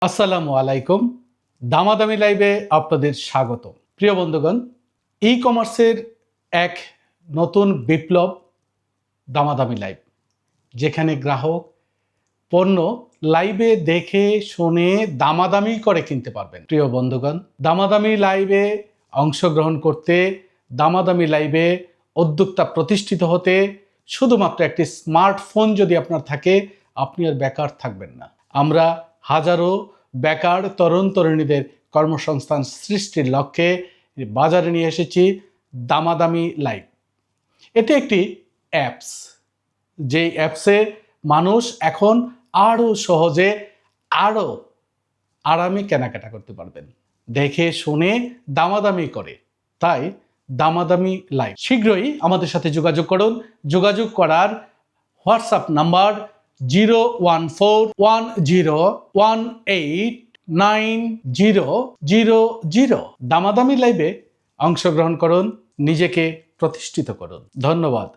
আসসালামু আলাইকুম। দামাদামি লাইভে আপনাদের স্বাগত। প্রিয় বন্ধুগণ, ই কমার্সের এক নতুন বিপ্লব দামাদামি লাইভ, যেখানে গ্রাহক পণ্য লাইভে দেখে শুনে দামাদামি করে কিনতে পারবেন। প্রিয় বন্ধুগণ, দামাদামি লাইভে অংশগ্রহণ করতে, দামাদামি লাইভে উদ্যোক্তা প্রতিষ্ঠিত হতে শুধুমাত্র একটি স্মার্টফোন যদি আপনার থাকে, আপনি আর বেকার থাকবেন না। আমরা হাজারো বেকার তরুণ তরুণীদের কর্মসংস্থান সৃষ্টির লক্ষ্যে বাজারে নিয়ে এসেছি দামাদামি লাইভ। এটি একটি অ্যাপস, যেই অ্যাপসে মানুষ এখন আরও সহজে আরও আরামে কেনাকাটা করতে পারবেন, দেখে শুনে দামাদামি করে। তাই দামাদামি লাইভ শীঘ্রই আমাদের সাথে যোগাযোগ করুন। যোগাযোগ করার হোয়াটসঅ্যাপ নাম্বার 01418189000। দামাদামি লাইভে অংশগ্রহণ করুন, নিজেকে প্রতিষ্ঠিত করুন। ধন্যবাদ।